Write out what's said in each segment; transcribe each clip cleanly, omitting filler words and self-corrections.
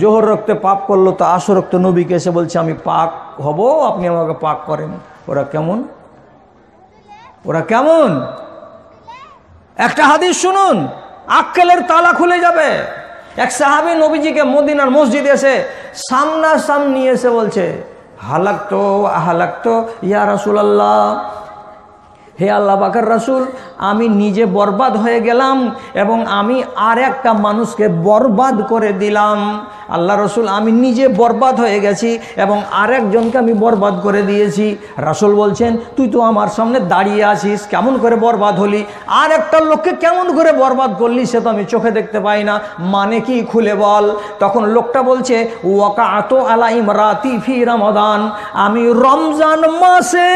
জোহর রক্তে পাপ করলো, তো আসর রক্তে নবীকে এসে বলছে আমি পাক হব, আপনি আমাকে পাক করেন। ওরা কেমন, ওরা কেমন? একটা হাদিস শুনুন, আক্কেলের তালা খুলে যাবে। এক সাহাবী নবীজিকে মদিনার মসজিদে এসে সামনাসামনি এসে বলছে হালাকতো ইয়া রাসূলুল্লাহ, হে আল্লাহ পাকের রাসূল, আমি নিজে বরবাদ হয়ে গেলাম এবং আমি আর একটা মানুষকে বরবাদ করে দিলাম। আল্লাহ রসুল, আমি নিজে বরবাদ হয়ে গেছি এবং আরেকজনকে আমি বরবাদ করে দিয়েছি। রাসূল বলছেন তুই তো আমার সামনে দাঁড়িয়ে আছিস, কেমন করে বরবাদ হলি? আর একটা লোককে কেমন করে বরবাদ করলি সে তো আমি চোখে দেখতে পাই না, মানে কি খুলে বল। তখন লোকটা বলছে ওয়াকাতু আলা ইমরাতি ফি রমাদান, আমি রমজান মাসে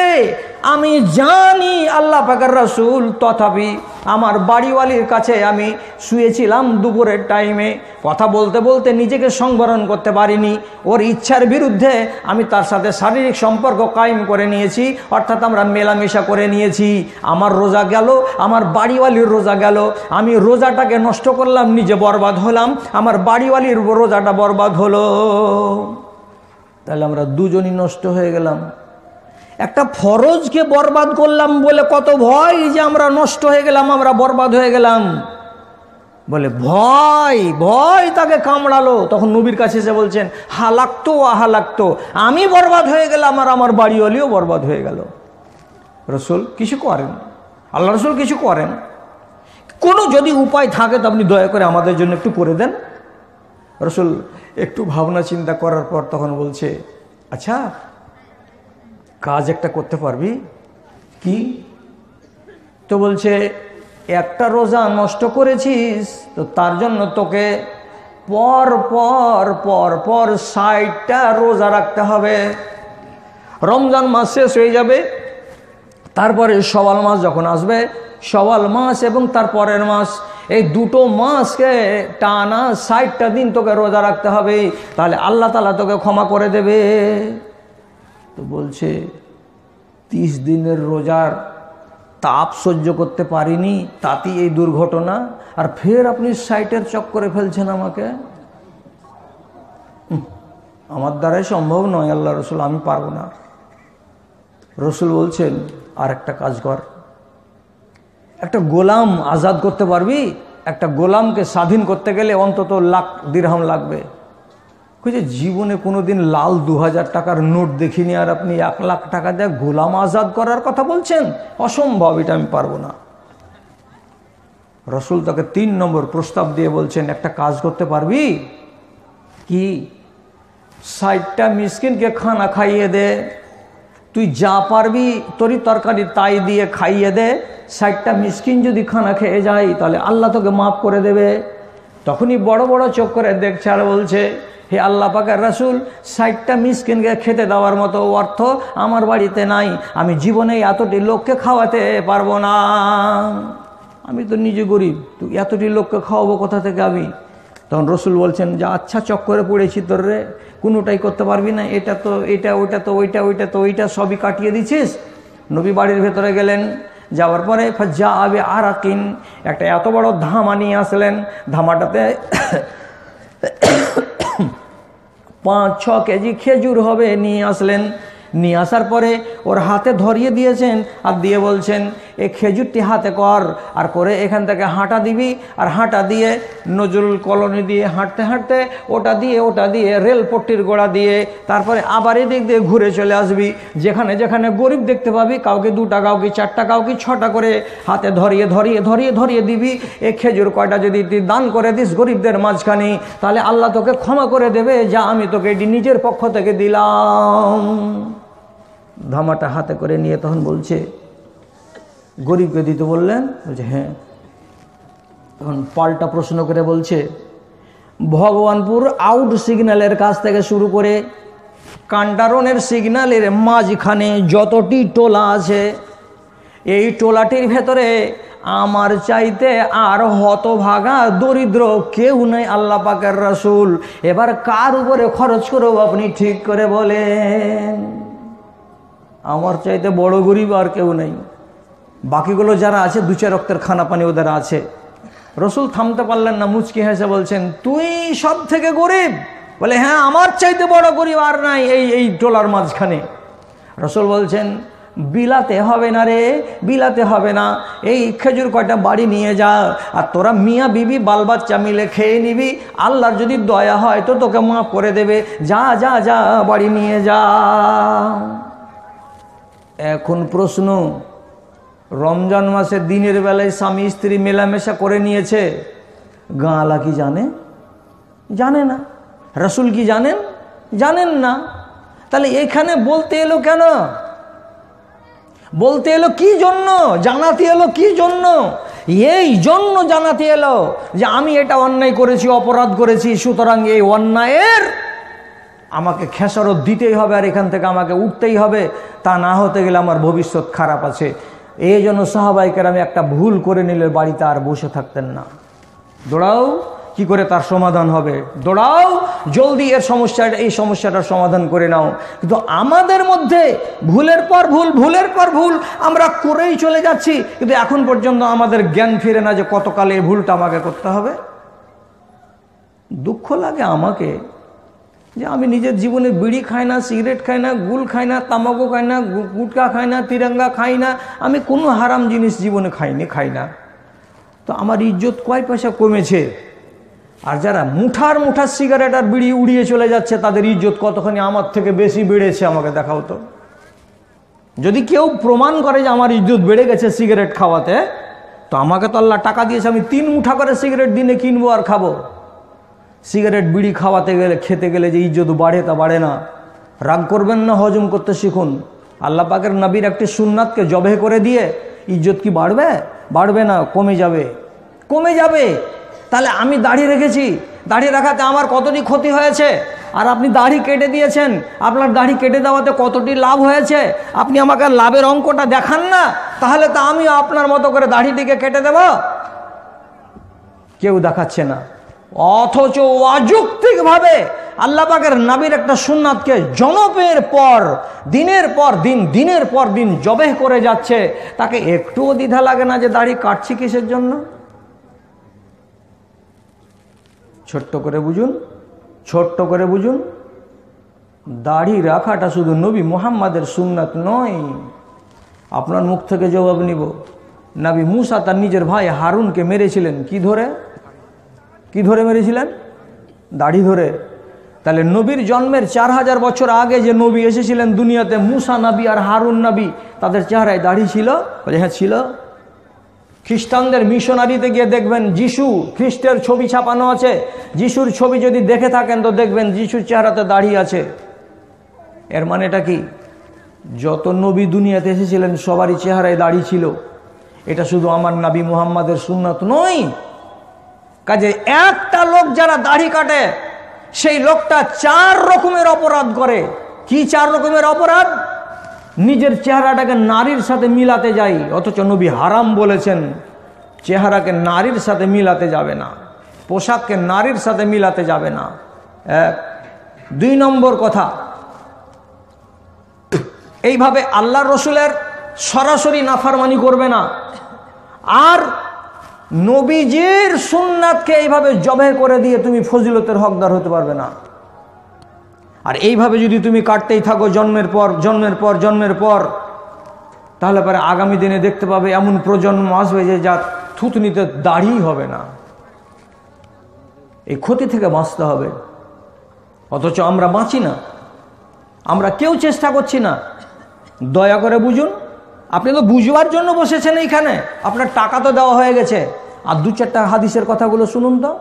আমি জানি আল্লাহ পাকের রাসূল, তথাপি আমার বাড়িওয়ালির কাছে আমি শুয়েছিলাম দুপুরের টাইমে। কথা বলতে বলতে নিজেকে সংবরণ করতে পারিনি, ওর ইচ্ছার বিরুদ্ধে আমি তার সাথে শারীরিক সম্পর্ক কায়েম করে নিয়েছি, অর্থাৎ আমরা মেলামেশা করে নিয়েছি। আমার রোজা গেল, আমার বাড়িওয়ালির রোজা গেল, আমি রোজাটাকে নষ্ট করলাম, নিজে বরবাদ হলাম, আমার বাড়িওয়ালির রোজাটা বরবাদ হলো। তাহলে আমরা দুজনই নষ্ট হয়ে গেলাম। একটা ফরজকে বরবাদ করলাম বলে কত ভয় যে আমরা নষ্ট হয়ে গেলাম, আমরা বরবাদ হয়ে গেলাম বলে ভয় ভয় তাকে কামড়ালো। তখন নবীর কাছে এসে বলছেন হালাকতো, আমি বরবাদ হয়ে গেলাম আর আমার বাড়িওয়ালিও বরবাদ হয়ে গেল। রসুল কিছু করেন, আল্লাহ রসুল কিছু করেন, কোনো যদি উপায় থাকে তো আপনি দয়া করে আমাদের জন্য একটু করে দেন। রসুল একটু ভাবনা চিন্তা করার পর তখন বলছে আচ্ছা কাজ একটা করতে পারবি কি? তো বলছে একটা রোজা নষ্ট করেছিস তো তার জন্য তোকে পর পর পর পর 60টা রোজা রাখতে হবে। রমজান মাস শেষ হয়ে যাবে, তারপরে শওয়াল মাস যখন আসবে, শওয়াল মাস এবং তার পরের মাস, এই দুটো মাসকে টানা 60টা দিন তোকে রোজা রাখতে হবে, তাহলে আল্লাহ তাআলা তোকে ক্ষমা করে দেবে। তো বলছে 30 দিনের রোজার তাপ সহ্য করতে পারিনি, তাতেই এই দুর্ঘটনা, আর ফের আপনি 60-এর চক্করে ফেলছেন আমাকে। আমার দ্বারাই সম্ভব নয় আল্লাহ রসুল, আমি পারবো না। রসুল বলছেন আর একটা কাজ কর, একটা গোলাম আজাদ করতে পারবি? একটা গোলামকে স্বাধীন করতে গেলে অন্তত লাখ দিরহাম লাগবে। যে জীবনে কোনোদিন লাল 2000 টাকার নোট দেখিনি আর আপনি 1 লাখ টাকা দিয়ে গোলাম আজাদ করার কথা বলছেন? অসম্ভব, এটা আমি পারবো না। রসুল তাকে 3 নম্বর প্রস্তাব দিয়ে বলছেন একটা কাজ করতে পারবি কি? 60টা মিসকিনকে খানা খাইয়ে দে, তুই যা পারবি তরি তরকারি তাই দিয়ে খাইয়ে দে। 60টা মিসকিন যদি খানা খেয়ে যায় তাহলে আল্লাহ তোকে মাফ করে দেবে। তখনই বড় বড় চোখ করে দেখছে আর বলছে হে আল্লাহ পাকের রাসূল, 60টা মিসকিনকে খেতে দেওয়ার মতো অর্থ আমার বাড়িতে নাই, আমি জীবনে এতটি লোককে খাওয়াতে পারবো না, আমি তো নিজে গরিব, তো এতটি লোককে খাওয়াবো কোথা থেকে আমি? তখন রসুল বলছেন যে আচ্ছা চক্করে পড়েছি তোর রে, কোনোটাই করতে পারবি না, এটা তো এটা, ওইটা তো ওইটা, ওইটা তো ওইটা, সবই কাটিয়ে দিছিস। নবী বাড়ির ভেতরে গেলেন, যাওয়ার পরে যা আবে আরাকিন, একটা এত বড় ধামা নিয়ে আসলেন। ধামাটাতে 5-6 কেজি খেজুর হবে নিয়ে আসলেন। নিয়ে আসার পরে ওর হাতে ধরিয়ে দিয়েছেন আর দিয়ে বলছেন এই খেজুরটি হাতে কর, আর করে এখান থেকে হাঁটা দিবি, আর হাঁটা দিয়ে নজরুল কলোনি দিয়ে হাঁটতে হাঁটতে ওটা দিয়ে রেলপট্টির গোড়া দিয়ে তারপরে আবার এদিক দিয়ে ঘুরে চলে আসবি। যেখানে যেখানে গরিব দেখতে পাবি কাউকে 2টা, কাউকে 4টা, কাউকে 6টা করে হাতে ধরিয়ে ধরিয়ে ধরিয়ে ধরিয়ে দিবি। এই খেজুর কয়টা যদি তুই দান করে দিস গরিবদের মাঝখানে, তাহলে আল্লাহ তোকে ক্ষমা করে দেবে, যা আমি তোকে এটি নিজের পক্ষ থেকে দিলাম। ধামাটা হাতে করে নিয়ে তখন বলছে গরিবকে দিতে বললেন? বলছে হ্যাঁ। তখন পাল্টা প্রশ্ন করে বলছে ভগবানপুর আউট সিগন্যালের কাছ থেকে শুরু করে কান্ডারনের সিগন্যালের মাঝখানে যতটি টোলা আছে, এই টোলাটির ভেতরে আমার চাইতে আর হতভাগা দরিদ্র কেউ নেই আল্লাহ পাকের রাসূল। এবার কার উপরে খরচ করব আপনি ঠিক করে বলেন? আমার চাইতে বড় গরিব আর কেউ নেই। বাকিগুলো যারা আছে 2-4 রক্তের খানা পানি ওদের আছে। রসুল থামতে পারলেন না, মুচকি হেসে বলছেন, তুই সব থেকে গরিব? বলে, হ্যাঁ, আমার চাইতে বড় গরিব আর নাই এই টোলার মাঝখানে। রসুল বলছেন, বিলাতে হবে না রে, বিলাতে হবে না, এই খেজুর কয়টা বাড়ি নিয়ে যা, আর তোরা মিয়া বিবি বাল বাচ্চা মিলে খেয়ে নিবি, আল্লাহর যদি দয়া হয় তো তোকে মাফ করে দেবে, যা যা যা বাড়ি নিয়ে যা। এখন প্রশ্ন, রমজান মাসে দিনের বেলায় স্বামী স্ত্রী মেলামেশা করে নিয়েছে, গাঁলা কি জানে? জানে না। রসুল কি জানেন? জানেন না। তাহলে এখানে বলতে এলো কেন? বলতে এলো কি জন্য? জানাতে এলো কি জন্য? এই জন্য জানাতে এলো যে আমি এটা অন্যায় করেছি, অপরাধ করেছি, সুতরাং এই অন্যায়ের আমাকে খেসারত দিতেই হবে, আর এখান থেকে আমাকে উঠতেই হবে, তা না হতে গেলে আমার ভবিষ্যৎ খারাপ আছে। এই জন্য সাহাবায়ে কেরাম একটা ভুল করে নিলে বাড়িতে আর বসে থাকতেন না। দৌড়াও, কি করে তার সমাধান হবে, দৌড়াও, জলদি এই সমস্যাটার সমাধান করে নাও। কিন্তু আমাদের মধ্যে ভুলের পর ভুল, ভুলের পর ভুল আমরা করেই চলে যাচ্ছি, কিন্তু এখন পর্যন্ত আমাদের জ্ঞান ফিরে না যে কতকালে এই ভুলটা আমাকে করতে হবে। দুঃখ লাগে আমাকে যে আমি নিজের জীবনে বিড়ি খাই না, সিগারেট খাই না, গুল খাই না, তামাকু খাই না, গুটকা খাই না, তিরঙ্গা খাই না, আমি কোনো হারাম জিনিস জীবনে খাই না, তো আমার ইজ্জত কয় পয়সা কমেছে? আর যারা মুঠার মুঠার সিগারেট আর বিড়ি উড়িয়ে চলে যাচ্ছে, তাদের ইজ্জত কতখানি আমার থেকে বেশি বেড়েছে? আমাকে দেখাও তো। যদি কেউ প্রমাণ করে যে আমার ইজ্জত বেড়ে গেছে সিগারেট খাওয়াতে, তো আমাকে তো আল্লাহ টাকা দিয়েছে, আমি 3 মুঠা করে সিগারেট দিনে কিনবো আর খাবো। সিগারেট বিড়ি খাওয়াতে গেলে, খেতে গেলে যে ইজ্জত বাড়ে তা বাড়ে না। রাগ করবেন না, হজম করতে শিখুন। আল্লাহ পাকের নবীর একটি সুন্নাতকে জবে করে দিয়ে ইজ্জত কি বাড়বে? বাড়বে না, কমে যাবে, কমে যাবে। তাহলে আমি দাড়ি রেখেছি, দাড়ি রাখাতে আমার কতটি ক্ষতি হয়েছে, আর আপনি দাড়ি কেটে দিয়েছেন, আপনার দাড়ি কেটে দেওয়াতে কতটি লাভ হয়েছে, আপনি আমাকে লাভের অঙ্কটা দেখান না, তাহলে তো আমি আপনার মতো করে দাড়িটিকে কেটে দেব। কেউ দেখাচ্ছে না, অথচ অযৌক্তিকভাবে আল্লাহ পাকের নবীর একটা সুন্নাতকে জনপের পর দিনের পর দিন, দিনের পর দিন জবেহ করে যাচ্ছে, তাকে একটুও দ্বিধা লাগে না যে দাড়ি কাটছি কিসের জন্য? ছোট্ট করে বুঝুন, ছোট্ট করে বুঝুন, দাড়ি রাখাটা শুধু নবী মুহাম্মাদের সুন্নাত নয়। আপনার মুখ থেকে জবাব নিব। নবী মুসা তার নিজের ভাই হারুনকে মেরেছিলেন কি ধরে? কি ধরে মেরেছিলেন? দাড়ি ধরে। তাহলে নবীর জন্মের 4000 বছর আগে যে নবী এসেছিলেন দুনিয়াতে, মুসা নবী আর হারুন নবী, তাদের চেহারায় দাড়ি ছিল? বলে হ্যাঁ ছিল। খ্রিস্টানদের মিশনারিতে গিয়ে দেখবেন যিশু খ্রিস্টের ছবি ছাপানো আছে, যিশুর ছবি যদি দেখে থাকেন তো দেখবেন যিশুর চেহারাতে দাড়ি আছে। এর মানে এটা কি? যত নবী দুনিয়াতে এসেছিলেন সবারই চেহারায় দাড়ি ছিল। এটা শুধু আমার নবী মুহাম্মাদের সুন্নাত নয়। কাজে একটা লোক যারা দাড়ি কাটে, সেই লোকটা 4 রকমের অপরাধ করে। কি 4 রকমের অপরাধ? নিজের চেহারাটাকে নারীর সাথে মিলাতে যাই, অথচ নবী হারাম বলেছেন চেহারাকে নারীর সাথে মিলাতে যাবে না, পোশাককে নারীর সাথে মিলাতে যাবে না। 1 2 নম্বর কথা, এইভাবে আল্লাহ রসুলের সরাসরি নাফরমানি করবে না, আর নবীজির সুন্নাতকে এইভাবে জবে করে দিয়ে তুমি ফজিলতের হকদার হতে পারবে না। আর এইভাবে যদি তুমি কাটতেই থাকো জন্মের পর জন্মের পর জন্মের পর, তাহলে পরে আগামী দিনে দেখতে পাবে এমন প্রজন্ম আসবে যে যার থুতনিতে দাড়ি হবে না। এই ক্ষতি থেকে বাঁচতে হবে, অথচ আমরা বাঁচি না, আমরা কেউ চেষ্টা করছি না। দয়া করে বুঝুন, আপনি তো বুঝবার জন্য বসেছেন এইখানে, আপনার টাকা তো দেওয়া হয়ে গেছে। আর 2-4টা হাদিসের কথাগুলো শুনুন তো।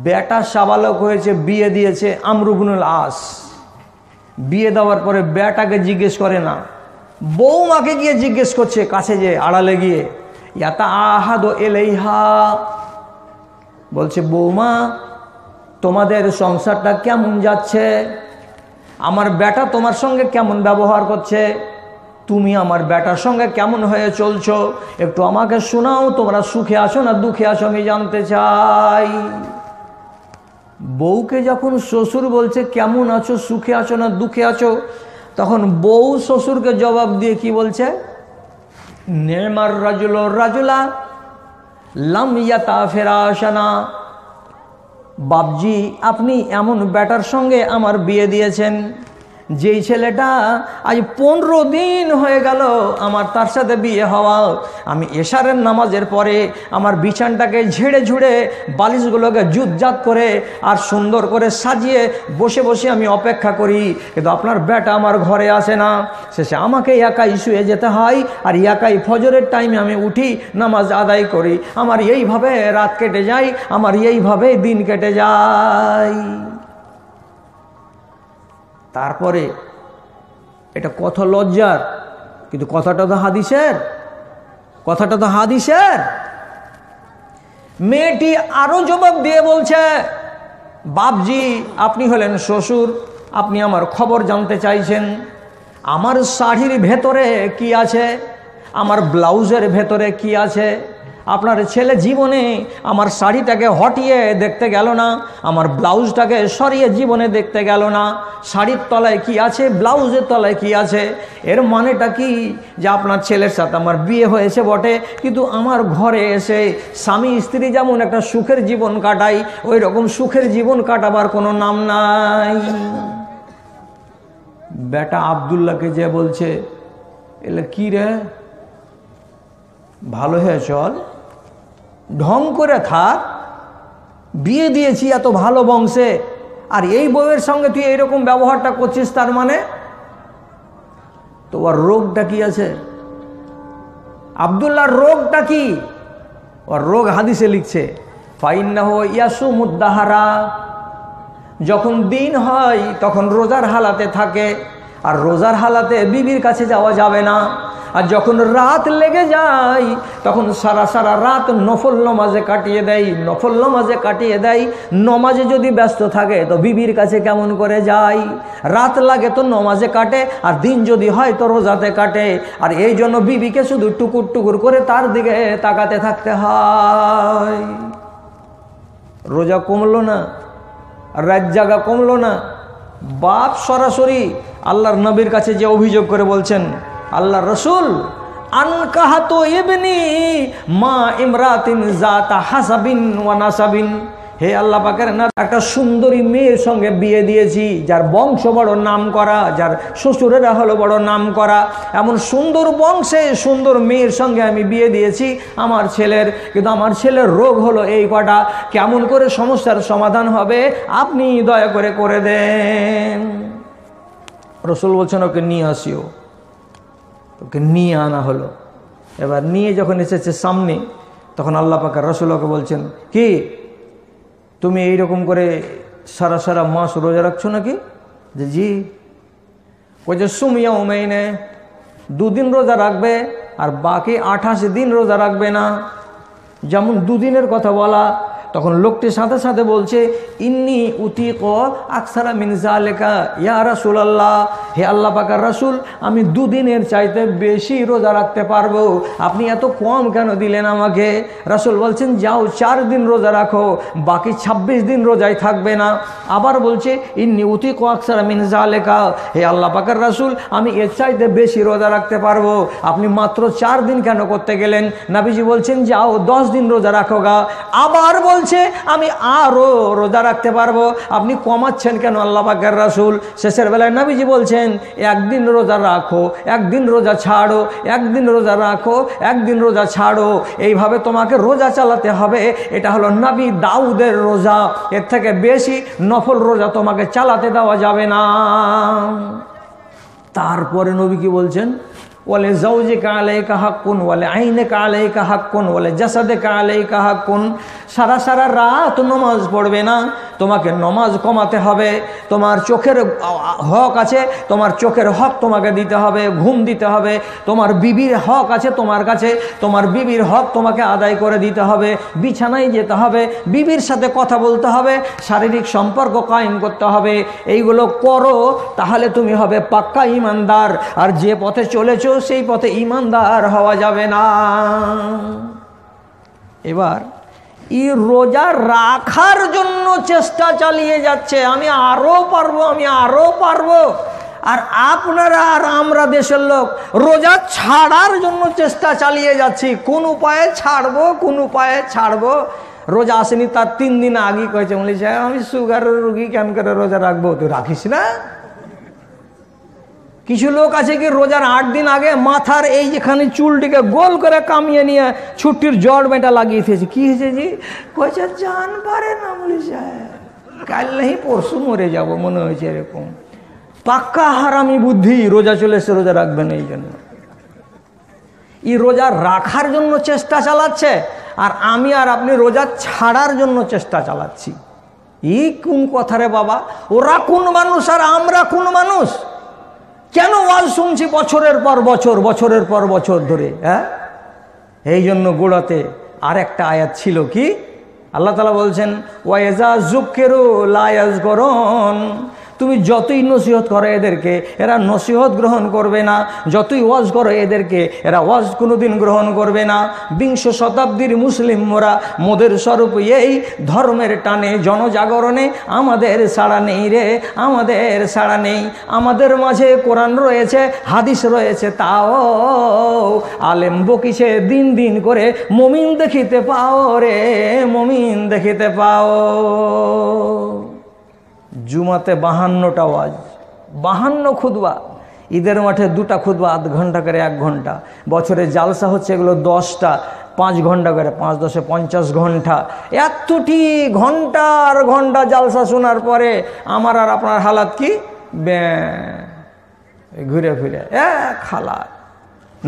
বেটা সাবালক হয়েছে, বিয়ে দিয়েছে আমর ইবনুল আস। বিয়ে দেওয়ার পরে বেটাকে জিজ্ঞেস করে না, বৌমাকে গিয়ে জিজ্ঞেস করছে, কাছে যে আড়ালে গিয়ে, ইয়াতা আহাদ এলাইহা, বলছে বৌমা তোমাদের সংসারটা কেমন যাচ্ছে, আমার বেটা তোমার সঙ্গে কেমন ব্যবহার করছে, তুমি আমার বেটার সঙ্গে কেমন হয়ে চলছো, একটু আমাকে শোনাও, তোমরা সুখে আছো না দুঃখে আছো আমি জানতে চাই। বউকে যখন শ্বশুর বলছে কেমন আছো, সুখে আছো না দুঃখে আছো, তখন বউ শ্বশুরকে জবাব দিয়ে কি বলছে? নেমার রাজুল রাজুলা, লাম ইয়াতা ফেরাশানা, বাপজি আপনি এমন বেটার সঙ্গে আমার বিয়ে দিয়েছেন, যেই ছেলেটা আজ 15 দিন হয়ে গেল আমার তার সাথে বিয়ে হওয়া। আমি এশারের নামাজের পরে আমার বিছানটাকে ঝেড়ে ঝুড়ে বালিশগুলোকে জুতজাত করে আর সুন্দর করে সাজিয়ে বসে বসে আমি অপেক্ষা করি, কিন্তু আপনার বেটা আমার ঘরে আসে না। শেষে আমাকে একাই শুয়ে যেতে হয়, আর একাই ফজরের টাইমে আমি উঠি, নামাজ আদায় করি। আমার এইভাবে রাত কেটে যায়, আমার এইভাবে দিন কেটে যায়। তারপরে এটা কত লজ্জার, কিন্তু কথাটা তো হাদিসের, কথাটা তো হাদিসের। মেয়েটি আরো জবাব দিয়ে বলছে, বাপজি আপনি হলেন শ্বশুর, আপনি আমার খবর জানতে চাইছেন। আমার শাড়ির ভেতরে কি আছে, আমার ব্লাউজের ভেতরে কি আছে? আপনার ছেলে জীবনে আমার শাড়িটাকে হটিয়ে দেখতে গেল না, আমার ব্লাউজটাকে সরিয়ে জীবনে দেখতে গেল না। শাড়ির তলায় কি আছে, ব্লাউজের তলায় কি আছে? এর মানেটা কি যে আপনার ছেলের সাথে আমার বিয়ে হয়েছে বটে, কিন্তু আমার ঘরে এসে স্বামী স্ত্রী যেমন একটা সুখের জীবন কাটাই, ওই রকম সুখের জীবন কাটাবার কোনো নাম নাই। বেটা আব্দুল্লাহকে যে বলছে, এলে কি রে, ভালো হয়ে চল, ঢং করে থাক, বিয়ে দিয়েছি এত ভালো বংশে, আর এই বউয়ের সঙ্গে তুই এইরকম ব্যবহারটা করছিস, তার মানে তোমার রোগটা কি আছে? আব্দুল্লাহর রোগটা কি? ওর রোগ হাদিসে লিখছে, ফাইন্নাহু ইয়াসুমুদ্দাহারা, যখন দিন হয় তখন রোজার হালাতে থাকে, আর রোজার হালাতে বিবির কাছে যাওয়া যাবে না। আর যখন রাত লেগে যায় তখন সারা সারা রাত নফল নমাজে কাটিয়ে দেয়, নফল নমাজে কাটিয়ে দেয়। নমাজে যদি ব্যস্ত থাকে তো বিবির কাছে কেমন করে যায়? রাত লাগে তো নমাজে কাটে, আর দিন যদি হয় তো রোজাতে কাটে। আর এই জন্য বিবিকে শুধু টুকুর টুকুর করে তার দিকে তাকাতে থাকতে হয়। রোজা কমলো না, রাত জাগা কমলো না। বাপ সরাসরি আল্লাহর নবীর কাছে যে অভিযোগ করে বলছেন, আল্লাহ রসুল আনকাহাতু ইবনি মা ইমরাতিন জাতা হাসাবিন ওয়া নাসাবিন, হে আল্লাহ পাকের না, একটা সুন্দরী মেয়ের সঙ্গে বিয়ে দিয়েছি, যার বংশ বড় নাম করা, যার শ্বশুরেরা হলো বড় নাম করা, এমন সুন্দর বংশে সুন্দর মেয়ের সঙ্গে আমি বিয়ে দিয়েছি আমার ছেলের, কিন্তু আমার ছেলের রোগ হলো এই কটা। কেমন করে সমস্যার সমাধান হবে আপনি দয়া করে করে দেন। রসুল বলছেন, ওকে নিয়ে আসিও। ওকে নিয়ে আনা হলো। এবার নিয়ে যখন এসেছে সামনে, তখন আল্লাহ পাক রসুল ওকে বলছেন, কি তুমি এইরকম করে সারা সারা মাস রোজা রাখছো নাকি? যে জি। বলছে সুমিয়া উমাইনে, 2 দিন রোজা রাখবে আর বাকি 28 দিন রোজা রাখবে না। যেমন 2 দিনের কথা বলা, তখন লোকটি সাথে সাথে বলছে, ইন্নি উতিক আকসারা মিন যালিকা ইয়া রাসূলুল্লাহ, হে আল্লাহ পাকের রাসূল, আমি 2 দিনের চাইতে বেশি রোজা রাখতে পারবো, আপনি এত কম কেন দিলেন আমাকে? রাসূল বলছেন, যাও 4 দিন রোজা রাখো, বাকি 26 দিন রোজায় থাকবে না। আবার বলছে, ইন্নি উতিক আকসারা মিন যালিকা, হে আল্লাহ পাকের রাসূল, আমি এর চাইতে বেশি রোজা রাখতে পারবো, আপনি মাত্র 4 দিন কেন করতে গেলেন? নবীজি বলছেন, যাও 10 দিন রোজা রাখো গা। আবার বলছে, আমি আরো রোজা রাখতে পারবো, আপনি কমাচ্ছেন কেন আল্লাহ পাকের রাসূল? শেষের বেলায় নবীজি বলছেন, একদিন রোজা রাখো, একদিন রোজা ছাড়ো, একদিন রোজা রাখো, একদিন রোজা ছাড়ো, এইভাবে তোমাকে রোজা চালাতে হবে। এটা হলো নবী দাউদের রোজা, এর থেকে বেশি নফল রোজা তোমাকে চালাতে দেওয়া যাবে না। তারপরে নবী কি বলছেন, ওয়ালে জাওজিকা আলাইকা হাক্কুন ওয়ালে আইনিকা আলাইকা হাক্কুন ওয়ালে জাসাদিকা আলাইকা হাক্কুন, সারা সারা রাত নমাজ পড়বে না, তোমাকে নমাজ কমাতে হবে। তোমার চোখের হক আছে, তোমার চোখের হক তোমাকে দিতে হবে, ঘুম দিতে হবে। তোমার বিবির হক আছে তোমার কাছে, তোমার বিবির হক তোমাকে আদায় করে দিতে হবে। বিছানায় যেতে হবে, বিবির সাথে কথা বলতে হবে, শারীরিক সম্পর্ক কায়েম করতে হবে। এইগুলো করো, তাহলে তুমি হবে পাক্কা ঈমানদার। আর যে পথে চলেছো সেই পথে ঈমানদার হওয়া যাবে না। এবার এই রোজা রাখার জন্য চেষ্টা চালিয়ে যাচ্ছে, আমি আরো পারবো, আমি আরো পারবো। আর আপনারা আর আমরা দেশের লোক রোজা ছাড়ার জন্য চেষ্টা চালিয়ে যাচ্ছি, কোন উপায়ে ছাড়বো, কোন উপায়ে ছাড়বো। রোজা আসেনি তার 3 দিন আগে কয়েছে, বলি সাহেব আমি সুগারের রুগী, কেন করে রোজা রাখবো? তুই রাখিস না? কিছু লোক আছে কি রোজার 8 দিন আগে মাথার এই যেখানে চুলটিকে গোল করে কামিয়ে নিয়ে ছুটির জড় বেটা লাগিয়ে দিয়েছে। কি হয়েছে জি? কয়েছে জান পারে না, বলি সাহেব কাল নেই পরশু মরে যাব মনে হয়েছে এরকম। পাক্কা হারামি বুদ্ধি, রোজা চলে এসে রোজা রাখবেন। এই জন্য এই রোজা রাখার জন্য চেষ্টা চালাচ্ছে, আর আমি আর আপনি রোজা ছাড়ার জন্য চেষ্টা চালাচ্ছি। এই কোন কথা রে বাবা? ওরা কোন মানুষ আর আমরা কোন মানুষ? কেন ওয়াজ শুনছি বছরের পর বছর, বছরের পর বছর ধরে? হ্যাঁ, এই জন্য গোড়াতে আর একটা আয়াত ছিল কি? আল্লাহ তাআলা বলছেন ওয়াইজা যুক্কিরু লা ইয়াযকুরুন। তুমি যতই নসিহত করো এদেরকে, এরা নসিহত গ্রহণ করবে না। যতই ওয়াজ করো এদেরকে, এরা ওয়াজ কোনোদিন গ্রহণ করবে না। 20 শতাব্দীর মুসলিম মোরা মোদের স্বরূপ এই ধর্মের টানে জনজাগরণে আমাদের ছাড়া নেই রে, আমাদের ছাড়া নেই। আমাদের মাঝে কোরআন রয়েছে, হাদিস রয়েছে, তাও আলেম বকিছে দিন দিন করে। মুমিন দেখিতে পাও রে, মুমিন দেখিতে পাও। জুমাতে 52টা ওয়াজ, 52 খুতবা। ঈদের মাঠে 2টা খুতবা, আধ ঘন্টা করে 1 ঘন্টা। বছরে জালসা হচ্ছে এগুলো 10টা, 5 ঘন্টা করে, 5 10 50 ঘন্টা। এতটি ঘন্টার ঘন্টা জালসা শোনার পরে আমার আর আপনার হালাত কি? ঘুরে ফিরে এক হালাত।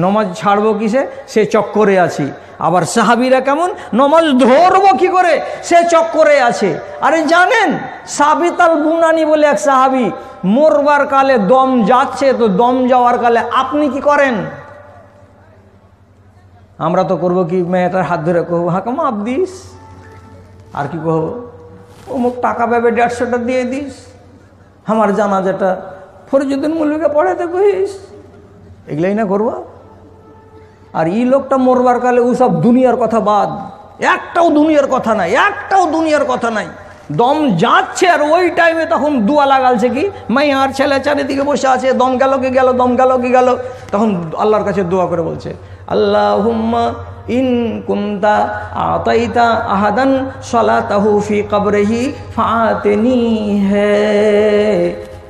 নমাজ ছাড়বো কিসে? সে চক্করে আছি। আবার সাহাবীরা কেমন? নমাজ ধরবো কি করে? সে চক্করে আছে। আরে জানেন সাবিত আল বুনানি বলে এক সাহাবী, মরবার কালে দম যাচ্ছে, তো দম যাওয়ার কালে আপনি কি করেন? আমরা তো করবো কি, মেয়েটার হাত ধরে কহবো হাঁকা মাপ দিস, আর কি কহবো অমুক টাকা পাবে 150টা দিয়ে দিস, আমার জানাজাটা ফরিজুদ্দিন মৌলভীকে পড়াতে কহিস, এগুলাই না করবো। আর এই লোকটা মরবার কালে ওসব দুনিয়ার কথা বাদ, একটাও দুনিয়ার কথা নাই, একটাও দুনিয়ার কথা নাই। দম যাচ্ছে আর ওই টাইমে তখন দোয়া লাগালছে কি, মাইয়ার ছেলে চারিদিকে বসে আছে, দম গেল কি গেল, দম গেল কি গেল। তখন আল্লাহর কাছে দোয়া করে বলছে আল্লাহুম্মা ইন কুনতা আতাইতা আহাদান সালাতাহু ফি কবরিহি ফাআতিনি হে।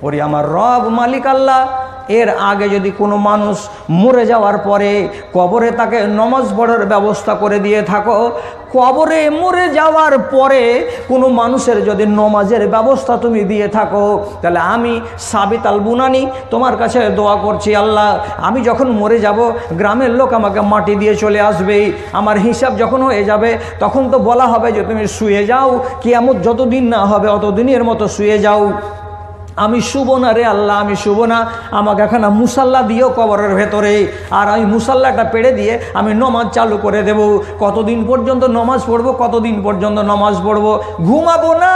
ওরে আমার রব মালিক আল্লাহ, এর আগে যদি কোনো মানুষ মরে যাওয়ার পরে কবরে তাকে নমাজ পড়ার ব্যবস্থা করে দিয়ে থাকো, কবরে মরে যাওয়ার পরে কোনো মানুষের যদি নমাজের ব্যবস্থা তুমি দিয়ে থাকো, তাহলে আমি সাবিত আল বুনানি তোমার কাছে দোয়া করছি আল্লাহ, আমি যখন মরে যাব গ্রামের লোক আমাকে মাটি দিয়ে চলে আসবে, আমার হিসাব যখন হয়ে যাবে তখন তো বলা হবে যে তুমি শুয়ে যাও, কিয়ামত যতদিন না হবে অতদিনের মতো শুয়ে যাও। আমি শুব না রে আল্লাহ, আমি শুব না, আমাকে এখানে মুসাল্লা দিও কবরের ভেতরে, আর আমি মুসাল্লাটা পেড়ে দিয়ে আমি নমাজ চালু করে দেব। কতদিন পর্যন্ত নমাজ পড়বো, কতদিন পর্যন্ত নমাজ পড়বো, ঘুমাবো না,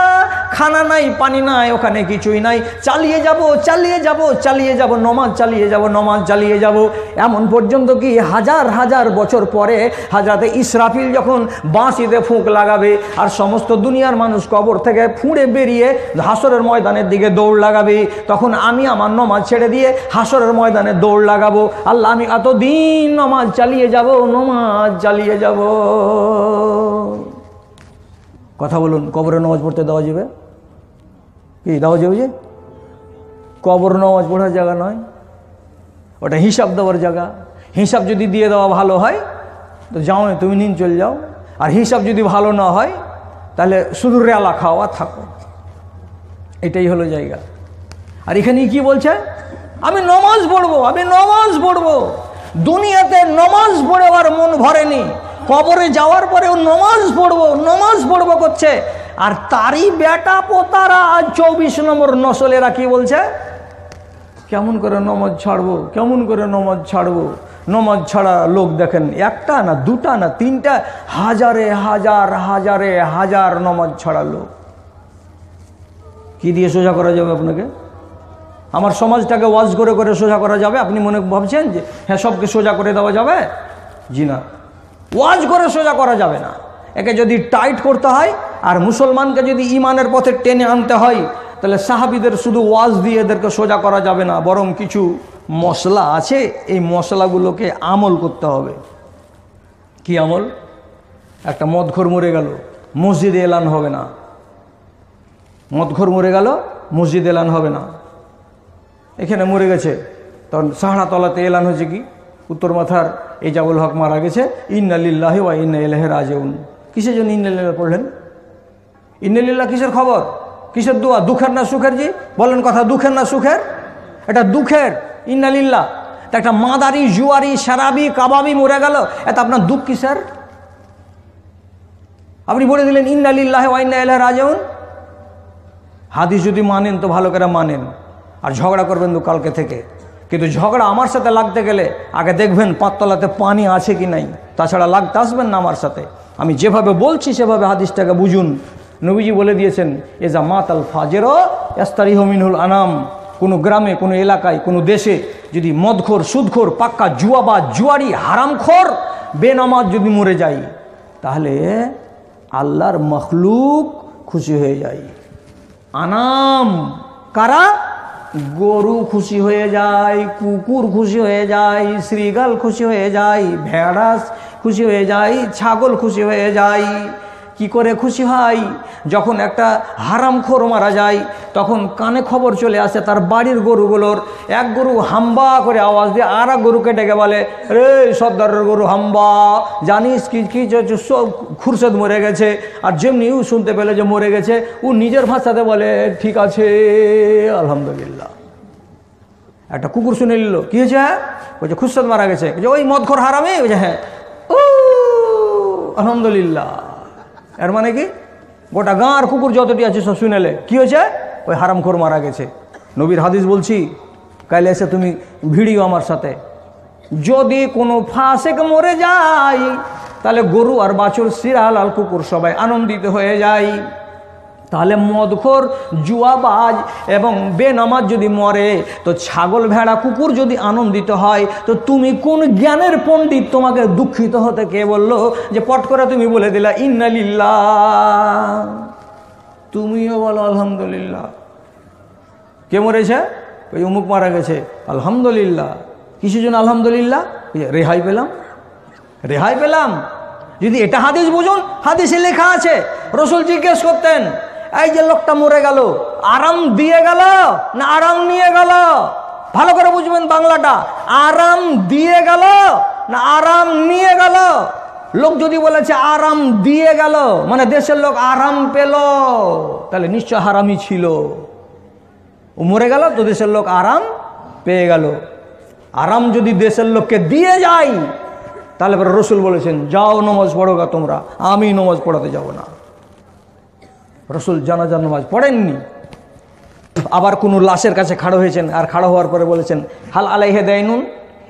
খানা নাই, পানি নাই, ওখানে কিছুই নাই, চালিয়ে যাব চালিয়ে যাব চালিয়ে যাব, নমাজ চালিয়ে যাব, নমাজ চালিয়ে যাব, এমন পর্যন্ত কি হাজার হাজার বছর পরে হযরত ইসরাফিল যখন বাঁশিতে ফুঁক লাগাবে আর সমস্ত দুনিয়ার মানুষ কবর থেকে ফুঁড়ে বেরিয়ে হাসরের ময়দানের দিকে দৌড় লাগাবে, তখন আমি আমার নমাজ ছেড়ে দিয়ে হাসরের ময়দানে দৌড় লাগাবো। আল্লাহ আমি এতদিন নমাজ চালিয়ে যাব, নমাজ চালিয়ে যাব। কথা বলুন, কবরে নমাজ পড়তে দেওয়া যাবে কি? দেওয়া যাবে? যে কবর নমাজ পড়ার জায়গা নয়, ওটা হিসাব দেওয়ার জায়গা। হিসাব যদি দিয়ে দেওয়া ভালো হয় তো যাও, তুমি নিন চলে যাও, আর হিসাব যদি ভালো না হয় তাহলে শুধু রেলা খাওয়া থাকো, এটাই হলো জায়গা। আর এখানে কি বলছে? আমি নমাজ পড়বো, আমি নমাজ পড়বো। দুনিয়াতে নমাজ পড়ে আর মন ভরেনি, কবরে যাওয়ার পরেও নমাজ পড়বো, নমাজ পড়বো করছে। আর তারই বেটা পোতারা আজ 24 নম্বর নসলেরা কি বলছে? কেমন করে নমাজ ছাড়বো, কেমন করে নমাজ ছাড়বো। নমাজ ছাড়া লোক দেখেন একটা না, দুটা না, 3টা, হাজারে হাজার হাজারে হাজার নমাজ ছাড়া লোক। কি দিয়ে সোজা করা যাবে আপনাকে? আমার সমাজটাকে ওয়াজ করে করে সোজা করা যাবে? আপনি মনে ভাবছেন যে হ্যাঁ সবকে সোজা করে দেওয়া যাবে? জি না, ওয়াজ করে সোজা করা যাবে না। একে যদি টাইট করতে হয় আর মুসলমানকে যদি ইমানের পথে টেনে আনতে হয়, তাহলে সাহাবিদের শুধু ওয়াজ দিয়ে এদেরকে সোজা করা যাবে না, বরং কিছু মশলা আছে, এই মশলাগুলোকে আমল করতে হবে। কি আমল? একটা মদখোর মরে গেল, মসজিদে এলান হবে না। মদখোর মরে গেল, মসজিদে এলান হবে না। এখানে মরে গেছে, তখন সাহারাতলাতে এলান হয়েছে কি, উত্তর মাথার এজাজুল হক মারা গেছে, ইন্না লিল্লাহি ওয়া ইন্না ইলাইহি রাজিউন। কিসের জন্য ইন্না লিল্লাহ পড়লেন? ইন্না লিল্লাহ কিসের খবর, কিসের দোয়া? দুঃখের না সুখের? জি বলেন কথা, দুঃখের না সুখের? এটা দুঃখের। ইন্না লিল্লাহ। তা একটা মাদারি, জুয়ারি, শারাবি, কাবাবি মরে গেল, এত আপনার দুঃখ কিসের? আপনি বলে দিলেন ইন্না লিল্লাহি ওয়া ইন্না ইলাইহি রাজিউন। হাদিস যদি মানেন তো ভালো করে মানেন, আর ঝগড়া করবেন তো কালকে থেকে। কিন্তু ঝগড়া আমার সাথে লাগতে গেলে আগে দেখবেন পাততলাতে পানি আছে কি নাই, তাছাড়া লাগতে আসবেন না আমার সাথে। আমি যেভাবে বলছি সেভাবে হাদিসটাকে বুঝুন। নবীজি বলে দিয়েছেন, এজা মাতাল ফাজের ইস্তারিহু মিনহুল আনাম। কোনো গ্রামে, কোনো এলাকায়, কোনো দেশে যদি মদখোর, সুদখোর, পাক্কা জুয়াবাজ, জুয়ারি, হারামখোর, বেনামাজ যদি মরে যায়, তাহলে আল্লাহর মখলুক খুশি হয়ে যায়। আনাম কারা? গরু খুশি হয়ে যায়, কুকুর খুশি হয়ে যায়, শ্রীগাল খুশি হয়ে যায়, ভেড়া খুশি হয়ে যায়, ছাগল খুশি হয়ে যায়। কি করে খুশি হয়? যখন একটা হারামখোর মারা যায়, তখন কানে খবর চলে আসে তার বাড়ির গরুগুলোর। এক গরু হাম্বা করে আওয়াজ দিয়ে আর এক গরুকে ডেকে বলে, রে সর্দারের গরু হাম্বা, জানিস কি কি খুরশেদ মরে গেছে। আর যেমনি ও শুনতে পেলে যে মরে গেছে, ও নিজের ভাষাতে বলে, ঠিক আছে আলহামদুলিল্লাহ। একটা কুকুর শুনে নিল, কি হয়েছে? বলছে খুরশেদ মারা গেছে। ওই মদখোর হারামি? বলছে হ্যাঁ। ও আলহামদুলিল্লাহ। এর মানে কি? গোটা গাঁর কুকুর যতটি আছে সব শুনেলে কি হয়েছে? ওই হারামখোর মারা গেছে। নবীর হাদিস বলছি, কাইলে এসে তুমি ভিড়িও আমার সাথে। যদি কোনো ফাসেক মরে যায়, তাহলে গরু আর বাছুর, শিরাল আর কুকুর সবাই আনন্দিত হয়ে যায়। তাহলে মদখোর, জুয়াবাজ এবং বেনামাজ যদি মরে, তো ছাগল, ভেড়া, কুকুর যদি আনন্দিত হয়, তো তুমি কোন জ্ঞানের পণ্ডিত? তোমাকে দুঃখিত হতে কে বললো যে পট করে তুমি বলে দিলা ইন্না লিল্লাহ? তুমিও বলো আলহামদুলিল্লাহ। কে মরেছে? ওই অমুক মারা গেছে, আলহামদুলিল্লাহ। কিসের জন্য আলহামদুলিল্লাহ? রেহাই পেলাম, রেহাই পেলাম। যদি এটা হাদিস বুঝুন, হাদিসে লেখা আছে, রসুল জিজ্ঞেস করতেন, এই যে লোকটা মরে গেল, আরাম দিয়ে গেল না আরাম নিয়ে গেল? ভালো করে বুঝবেন বাংলাটা, আরাম দিয়ে গেল না আরাম নিয়ে গেল? লোক যদি বলেছে আরাম দিয়ে গেল, মানে দেশের লোক আরাম পেল, তাহলে নিশ্চয় হারামই ছিল। ও মরে গেল তো দেশের লোক আরাম পেয়ে গেল। আরাম যদি দেশের লোককে দিয়ে যায়, তাহলে রসুল বলেছেন, যাও নামাজ পড়োগা তোমরা, আমি নামাজ পড়াতে যাব না। রসুল জানাজার নামাজ পড়েননি। আবার কোনো লাশের কাছে খাড়ো হয়েছেন, আর খাড়ো হওয়ার পরে বলেছেন, হাল আলাইহে দাইনুন,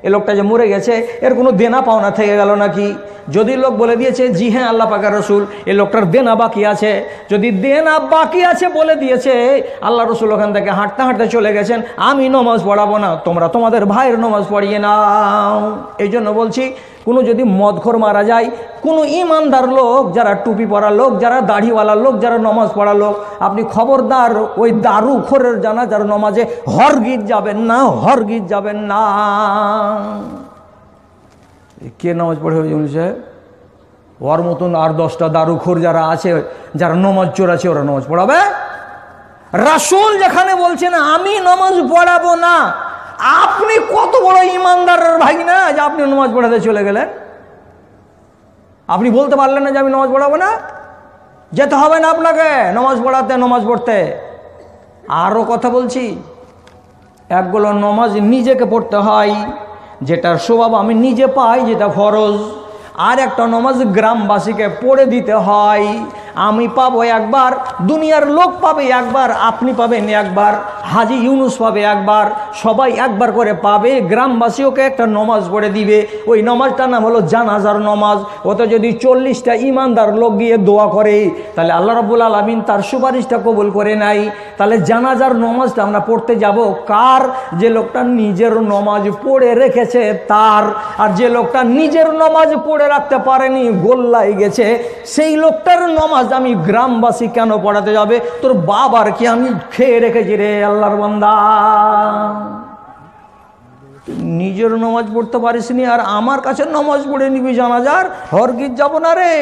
এ লোকটা যে মরে গেছে এর কোনো দেনা পাওনা থেকে গেল নাকি? যদি লোক বলে দিয়েছে জি হ্যাঁ আল্লাহ পাকের রসুল, এ লোকটার দেনা বাকি আছে, যদি দেনা বাকি আছে বলে দিয়েছে, আল্লাহ রসুল ওখান থেকে হাঁটতে হাঁটতে চলে গেছেন, আমি নমাজ পড়াবো না, তোমরা তোমাদের ভাইয়ের নমাজ পড়িয়ে নাও। এই জন্য বলছি, কোনো যদি মদখোর মারা যায়, কোনো ইমানদার লোক, যারা টুপি পরা লোক, যারা দাড়িওয়ালা লোক, যারা নমাজ পড়া লোক, আপনি খবরদার ওই দারুখোরের জানাজার নমাজে হরগিজ যাবেন না, হরগিজ যাবেন না। কে নামাজ পড়ে বলছে? ওর মতন আর 10টা দারুখোর যারা আছে, যারা নমাজ চোর আছে, ওরা নমাজ পড়াবে? রাসূল যেখানে বলছেন আমি নমাজ পড়াবো না, আপনি কত বড় ইমানদারের ভাই না যে আপনি নমাজ পড়াতে চলে গেলেন? আপনি বলতে পারলেন না যে আমি নমাজ পড়াবো না? যেতে হবে না আপনাকে নমাজ পড়াতে, নমাজ পড়তে। আরও কথা বলছি, একগুলো নমাজ নিজেকে পড়তে হয়, যেটার স্বভাব আমি নিজে পাই, যেটা ফরজ। আর একটা নমাজ গ্রামবাসীকে পড়ে দিতে হয়। আমি পাবো একবার, দুনিয়ার লোক পাবে একবার, আপনি পাবেন একবার, হাজি ইউনুস পাবে একবার, সবাই একবার করে পাবে, গ্রামবাসীওকে একটা নমাজ পড়ে দিবে। ওই নমাজটার নাম হলো জানাজার নমাজ। ওতে যদি 40টা ইমানদার লোক গিয়ে দোয়া করে তাহলে আল্লাহ রাব্বুল আলামিন তার সুপারিশটা কবুল করে নাই। তাহলে জানাজার নমাজটা আমরা পড়তে যাব কার? যে লোকটা নিজের নমাজ পড়ে রেখেছে তার। আর যে লোকটা নিজের নমাজ পড়ে রাখতে পারেনি, গোল্লায় গেছে, সেই লোকটার নমাজ আমি গ্রামবাসী কেন পড়াতে যাবে? তোর বাবার কি আমি খেয়ে রেখেছি রে আল্লাহর বান্দা? নিজের নমাজ পড়তে পারিস নি আর আমার কাছে নমাজ পড়ে নিবি জানাজার? হরগিজ যাব না রে।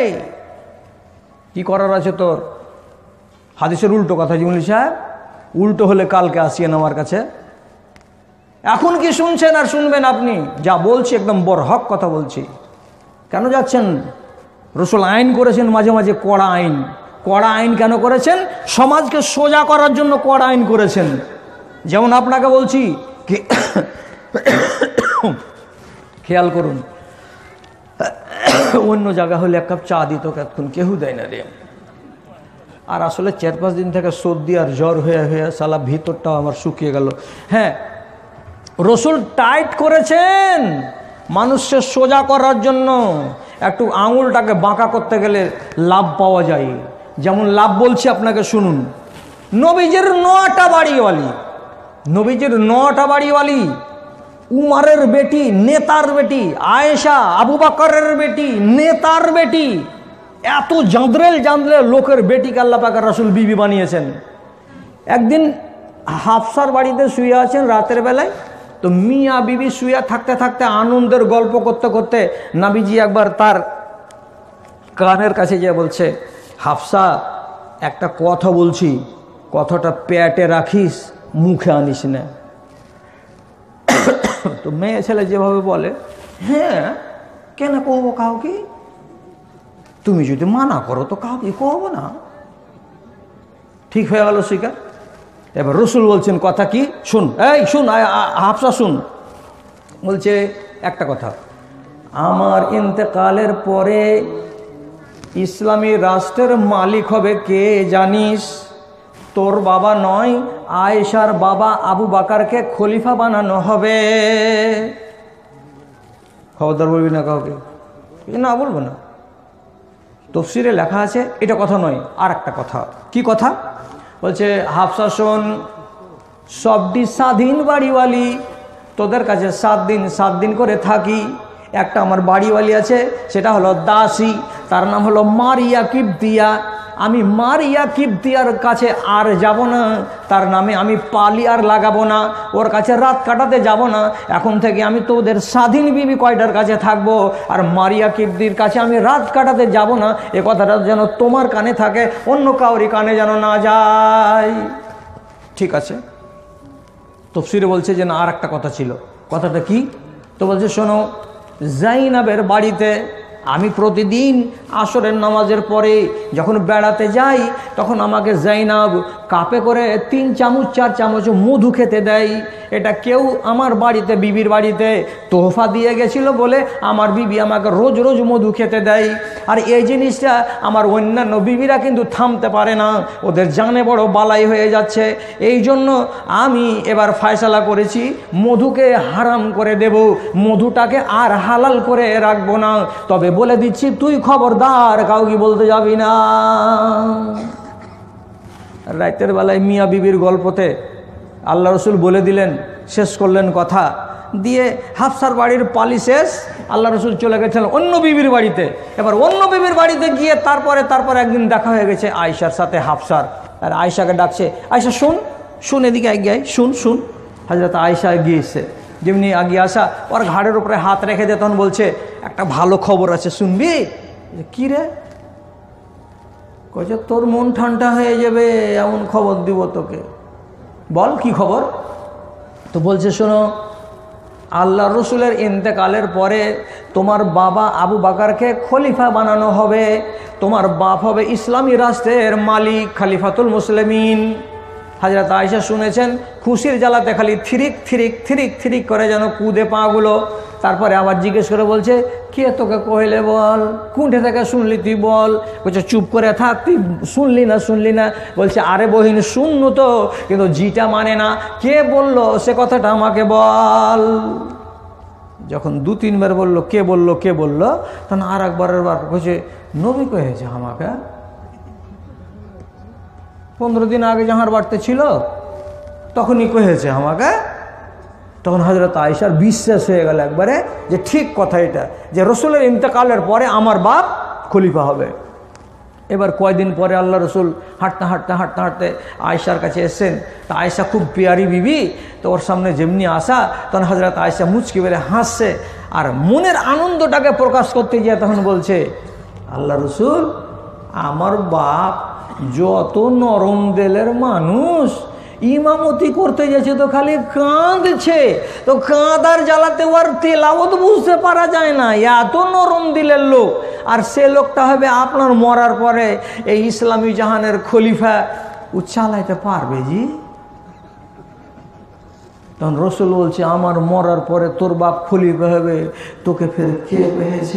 কি করার আছে তোর? হাদিসের উল্টো কথা জিমুল সাহেব, উল্টো হলে কালকে আসিয়েন আমার কাছে। এখন কি শুনছেন আর শুনবেন? আপনি যা বলছি একদম বরহক কথা বলছি। কেন যাচ্ছেন? রসুল আইন করেছেন মাঝে মাঝে কড়া আইন। কড়া আইন কেন করেছেন? সমাজকে সোজা করার জন্য কড়া আইন করেছেন। যেমন আপনাকে বলছি কি, খেয়াল করুন, অন্য জায়গা হলে এক কাপ চা দিত, এতক্ষণ কেউ দেয় না রে। আর আসলে 4-5 দিন থেকে সর্দি আর জ্বর হয়ে হয়ে সালা ভিতরটাও আমার শুকিয়ে গেল। হ্যাঁ, রসুল টাইট করেছেন মানুষকে সোজা করার জন্য। একটু আঙুলটাকে বাঁকা করতে গেলে লাভ পাওয়া যায়। যেমন লাভ বলছি আপনাকে শুনুন। নবীজির 9টা বাড়িওয়ালি, নবীজির 9টা বাড়িওয়ালি, উমারের বেটি, নেতার বেটি, আয়েশা আবু বকরের বেটি, নেতার বেটি, এত জাঁদরেল জাঁদরেল লোকের বেটিকে আল্লাহ পাক রাসূল বিবি বানিয়েছেন। একদিন হাফসার বাড়িতে শুয়ে আছেন রাতের বেলায়, তো মিয়া বিবি শুয়ে থাকতে থাকতে আনন্দের গল্প করতে করতে নবীজি একবার তার কানের কাছে গিয়ে বলছে, হাফসা একটা কথা বলছি, কথাটা পেটে রাখিস, মুখে আনিস না। তো মেয়ে ছেলে যেভাবে বলে, হ্যাঁ কেন কহবো কাউকে? তুমি যদি মানা করো তো কাউকে কহবো না। ঠিক হয়ে গেল শিকার। এবার রসুল বলছেন কথা কি? শুন, এই শুন হাফসা শুন। বলছে একটা কথা, আমার ইন্তেকালের পরে ইসলামী রাষ্ট্রের মালিক হবে কে জানিস? তোর বাবা নয়, আয়েশার বাবা আবু বকরকে খলিফা বানানো হবে। খবরদার বলবি না কাউকে। না বলবো না। তফসিরে লেখা আছে, এটা কথা নয়, আর একটা কথা। কি কথা? বলছে হাফসা শোন, সবটি স্বাধীন বাড়িওয়ালি, তোদের কাছে 7 দিন করে থাকি। একটা আমার বাড়িওয়ালি আছে, সেটা হলো দাসী, তার নাম হলো মারিয়া কিবতিয়া। আমি মারিয়া কিবতিয়ার কাছে আর যাব না, তার নামে আমি পালি আর লাগাবো না, ওর কাছে রাত কাটাতে যাব না। এখন থেকে আমি তোদের স্বাধীন বিবি কয়টার কাছে থাকবো, আর মারিয়া কিবতির কাছে আমি রাত কাটাতে যাব না। এ কথাটা যেন তোমার কানে থাকে, অন্য কাউরি কানে যেন না যায়। ঠিক আছে। তফসিরে বলছে যে না, আর একটা কথা ছিল। কথাটা কি? তো বলছে শোনো, জাইনাবের বাড়িতে আমি প্রতিদিন আসরের নামাজের পরে যখন বেড়াতে যাই, তখন আমাকে জাইনাব কাপে করে 3 চামচ 4 চামচ মধু খেতে দেয়। এটা কেউ আমার বাড়িতে, বিবির বাড়িতে তোহফা দিয়ে গেছিল বলে আমার বিবি আমাকে রোজ রোজ মধু খেতে দেয়। আর এই জিনিসটা আমার অন্যান্য বিবিরা কিন্তু থামতে পারে না, ওদের জানে বড় বালাই হয়ে যাচ্ছে। এই জন্য আমি এবার ফয়সালা করেছি মধুকে হারাম করে দেব, মধুটাকে আর হালাল করে রাখবো না। তবে বলে দিচ্ছি, তুই খবরদার কাউকে বলতে যাবি না। রাতের বেলায় মিয়া বিবির গল্পতে আল্লাহ রসুল বলে দিলেন, শেষ করলেন কথা দিয়ে। হাফসার বাড়ির পালি শেষ, আল্লাহ রসুল চলে গেছেন অন্য বিবির বাড়িতে। এবার অন্য বিবির বাড়িতে গিয়ে তারপরে একদিন দেখা হয়ে গেছে আয়েশার সাথে হাফসার। আর আয়েশাকে ডাকছে, আয়েশা শুন, শুন এদিকে এগিয়ে শুন শুন। হযরত আয়েশা গিয়েছে, যেমনি আগিয়ে আসা ওর ঘাড়ের উপরে হাত রেখে দিয়ে তখন বলছে, একটা ভালো খবর আছে শুনবি? কি রে? কইছে তোর মন ঠান্ডা হয়ে যাবে এমন খবর দিব তোকে। বল কি খবর? তো বলছে শোনো, আল্লাহ রসুলের ইন্তেকালের পরে তোমার বাবা আবু বকরকে খলিফা বানানো হবে। তোমার বাপ হবে ইসলামী রাষ্ট্রের মালিক, খলিফাতুল মুসলিমিন। হযরত আয়েশা শুনেছেন, খুশির জ্বালাতে খালি থিরিক থিরিক থিরিক থিরিক করে যেন কুদে পাগুলো। তারপরে আবার জিজ্ঞেস করে বলছে, কে তোকে কইলে বল, কোনটা থেকে শুনলি তুই বল। বলছে চুপ করে থাক, তুই শুনলি না। বলছে আরে বহিন শুননু তো, কিন্তু জিটা মানে না, কে বললো সে কথাটা আমাকে বল। যখন 2-3 বার বললো কে বললো, তখন আর একবারের বার বলছে নবী কয়েছে আমাকে। 15 দিন আগে যাহার বাড়তে ছিল তখনই কয়েছে আমাকে। তখন হযরত আয়েশার বিশ্বাস হয়ে গেল একবারে যে ঠিক কথা এটা, যে রসুলের ইন্তেকালের পরে আমার বাপ খলিফা হবে। এবার কয়দিন পরে আল্লাহ রসুল হাঁটতে আয়েশার কাছে এসেছেন। তা আয়েশা খুব পিয়ারি বিবি, তো ওর সামনে যেমনি আসা, তখন হযরত আয়েশা মুচকি বেড়ে হাসছে, আর মনের আনন্দটাকে প্রকাশ করতে গিয়ে তখন বলছে, আল্লাহ রসুল, আমার বাপ যত নরম দিলের মানুষ, ইমামতি করতে যাচ্ছে তো খালি কাঁদছে, তো কাঁদার জ্বালাতে ওর তেলাওয়াত বুঝতে পারা যায় না, এত নরম দিলের লোক। আর সে লোকটা হবে আপনার মরার পরে এই ইসলামী জাহানের খলিফা, ও চালাইতে পারবে জি? তখন রসুল বলছে, আমার মরার পরে তোর বাপ খলিফা হবে, তোকে ফের কে পেয়েছে?